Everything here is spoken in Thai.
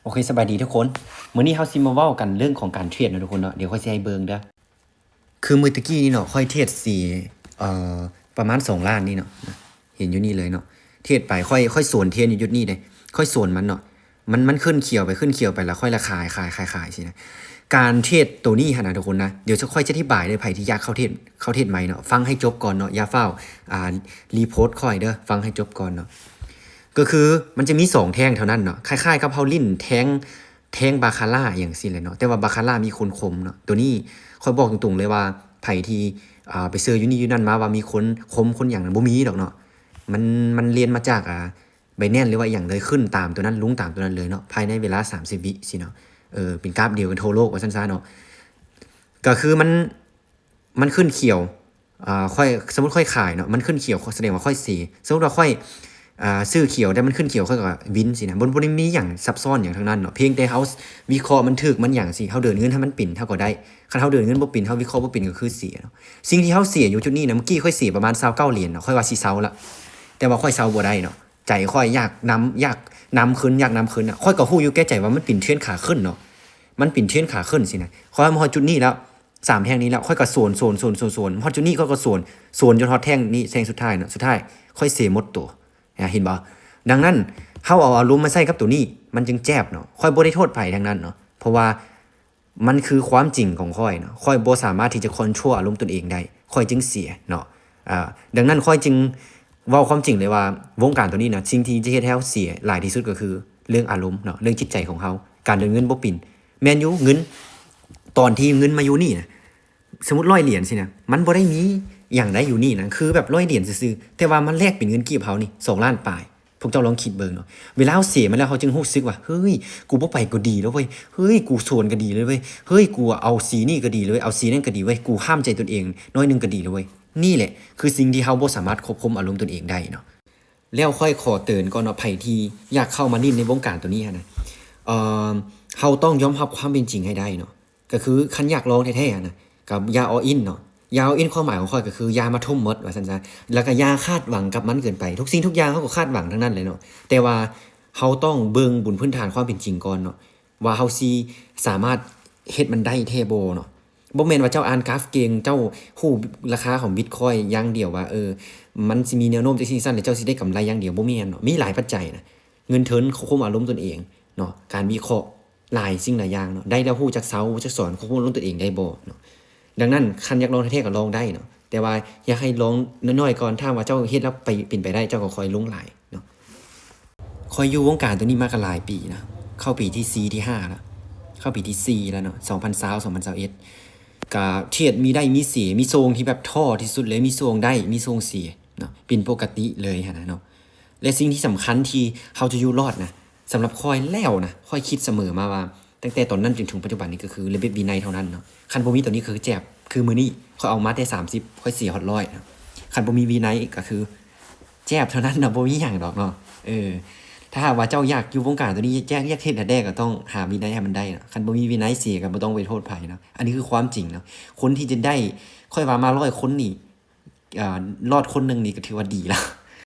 โอเคสบายดีทุกคนมื้อนี้เฮาสิมาเว้ากันเรื่องของการเทรดนะทุกคนเนาะเดี๋ยวค่อยสิให้เบิ่งเด้อคือมื้อตะกี้นี่เนาะค่อยเทรดสิเอ่อประมาณ2ล้านนี่เนาะเห็นอยู่นี่เลยเนาะเทรดไปค่อยสวนเทรดอยู่จุดนี้เด้ค่อยสวนมันเนาะมันขึ้นเขียวไปแล้วค่อยละขายสินะการเทรดตัวนี้หั่นน่ะทุกคนนะเดี๋ยวจะค่อยจะอธิบายเลยไผที่อยากเข้าเทรดใหม่เนาะฟังให้จบก่อนเนาะอย่าเฝ้ารีโพสต์ค่อยเด้อฟังให้จบก่อนเนาะ ก็คือมันจะมี2แท่งเท่านั้นเนาะคล้ายๆกับเฮาลิ้นแท่งบาคาร่าอย่างซี่เลยเนาะแต่ว่าบาคาร่ามีคนคมเนาะตัวนี้ค่อยบอกตรงๆเลยว่าไผที่ไปเซิร์ชอยู่นี่อยู่นั่นมาว่ามีคนคมคนหยังนั้นบ่มีดอกเนาะมันเรียนมาจากBinance หรือว่าหยังเลยขึ้นตามตัวนั้นลงตามตัวนั้นเลยเนาะภายในเวลา30วิสิเนาะเป็นกราฟเดียวกันทั่วโลกว่าซั่นซะเนาะก็คือมันขึ้นเขียวค่อยสมมุติค่อยขายเนาะมันขึ้นเขียวแสดงว่าค่อยเสียสมมุติว่าค่อยซื้อเขียวได้มันขึ้นเขียวค่อยก็วินสินะบ่ได้มีหยังซับซ้อนหยังทั้งนั้นเนาะเพียงแต่เฮาวิเคราะห์มันถูกมันหยังสิเฮาเดินเงินให้มันปิ่นเฮาก็ได้คันเฮาเดินเงินบ่ปิ่นเฮาวิเคราะห์บ่ปิ่นก็คือเสียเนาะสิ่งที่เฮาเสียอยู่จุดนี้นะเมื่อกี้ค่อยเสียประมาณ29เหรียญเนาะค่อยว่าสิเซาละแต่ว่าค่อยเซาบ่ได้เนาะใจค่อยอยากนำขึ้นน่ะค่อยก็ฮู้อยู่แก่ใจว่ามันปิ่นเทรนขาขึ้นเนาะมันปิ่นเทรนขาขึ้นสินะค่อยมาฮอดจุดนี้แล้ว3แท่งนี้แล้วค่อยก็โซนฮอดจุดนี้ค่อยก็โซนจนฮอดแท่งนี้แท่งสุดท้ายเนาะสุดท้ายค่อยเสียหมดตัวเห็นบ่ดังนั้นเฮาเอาอารมณ์มาใส่กับตัวนี้มันจึงแจ็บเนาะค่อยบ่ได้โทษไผทั้งนั้นเนาะเพราะว่ามันคือความจริงของค่อยเนาะค่อยบ่สามารถที่จะคอนโทรลอารมณ์ตนเองได้ค่อยจึงเสียเนาะดังนั้นค่อยจึงเว้าความจริงเลยว่าวงการตัวนี้นะสิ่งที่จะเฮ็ดให้เฮาเสียหลายที่สุดก็คือเรื่องอารมณ์เนาะเรื่องจิตใจของเฮาการเดินเงินบ่ปิ่นแม่นอยู่เงินตอนที่เงินมาอยู่นี่นะสมมุติ100เหรียญสินะมันบ่ได้มีหยังได้อยู่นี่นะคือแบบ100เหรียญซื่อๆแต่ว่ามันแลกเป็นเงินกีบเฮานี่2ล้านปลายพวกเจ้าลองคิดเบิ่งเนาะเวลาเฮาเสียมาแล้วเฮาจึงรู้สึกว่าเฮ้ยกูบ่ไปก็ดีแล้วเว้ยเฮ้ยกูโซนก็ดีเลยเว้ยเฮ้ยกูเอาสีนี่ก็ดีเลยเอาสีนั่นก็ดีเว้ยกูห้ามใจตนเองน้อยนึงก็ดีแล้วเว้ยนี่แหละคือสิ่งที่เฮาบ่สามารถควบคุมอารมณ์ตนเองได้เนาะแล้วค่อยขอเตือนก่อนเนาะไผที่อยากเข้ามาลิ้นในวงการตัวนี้นะเฮาต้องยอมรับความเป็นจริงให้ได้เนาะก็คือคันอยากลองแท้ๆนะกับอย่า all in เนาะอย่า all in ความหมายของข้อยก็คืออย่ามาทุ่มหมดว่าซั่นซะแล้วก็อย่าคาดหวังกับมันเกินไปทุกสิ่งทุกอย่างเฮาก็คาดหวังทั้งนั้นเลยเนาะแต่ว่าเฮาต้องเบิ่งบนพื้นฐานความเป็นจริงก่อนเนาะว่าเฮาสิสามารถเฮ็ดมันได้แท้บ่เนาะบ่แม่นว่าเจ้าอ่านกราฟเก่งเจ้าฮู้ราคาของ Bitcoin อย่างเดียวว่ามันสิมีแนวโน้มจังซี่ซั่นแล้วเจ้าสิได้กำไรอย่างเดียวบ่แม่นเนาะมีหลายปัจจัยนะเงินเทินควบคุมอารมณ์ตนเองเนาะการวิเคราะห์หลายสิ่งหลายอย่างเนาะได้แล้วฮู้จักเซาจักสอนควบคุมอารมณ์ตนเองได้บ่เนาะดังนั้นคันอยากลองแท้ๆก็ลองได้เนาะแต่ว่าอยากให้ลองน้อยๆก่อนถ้าว่าเจ้าเฮ็ดแล้วไปเป็นไปได้เจ้าก็ค่อยลงหลายเนาะค่อยอยู่วงการตัวนี้มาก็หลายปีนะเข้าปีที่4ที่5แล้วเข้าปีที่4แล้วเนาะ2020 2021ก็เทรดมีได้มีเสียมีทรงที่แบบท้อที่สุดเลยมีทรงได้มีทรงเสียเนาะเป็นปกติเลยหั่นน่ะเนาะและสิ่งที่สำคัญที่เฮาจะอยู่รอดนะสำหรับข้อยแล้วนะข้อยคิดเสมอมาว่าตั้งแต่ตอนนั้นจนถึงปัจจุบันนี้ก็คือระเบียบวินัยเท่านั้นเนาะคันบ่มีตัวนี้คือแจ็บคือมื้อนี้ข้อยเอามาแต่30ข้อยเสียฮอด100นะคันบ่มีวินัยก็คือแจ็บเท่านั้นเนาะบ่มีหยังดอกเนาะถ้าหากว่าเจ้าอยากอยู่วงการตัวนี้อยากเฮ็ดให้ได้ก็ต้องหาวินัยให้มันได้เนาะคันบ่มีวินัยเสียก็บ่ต้องไปโทษไผเนาะอันนี้คือความจริงเนาะคนที่จะได้ค่อยว่ามา100คนนี่รอดคนหนึงนี่ก็ถือว่าดีแล้ว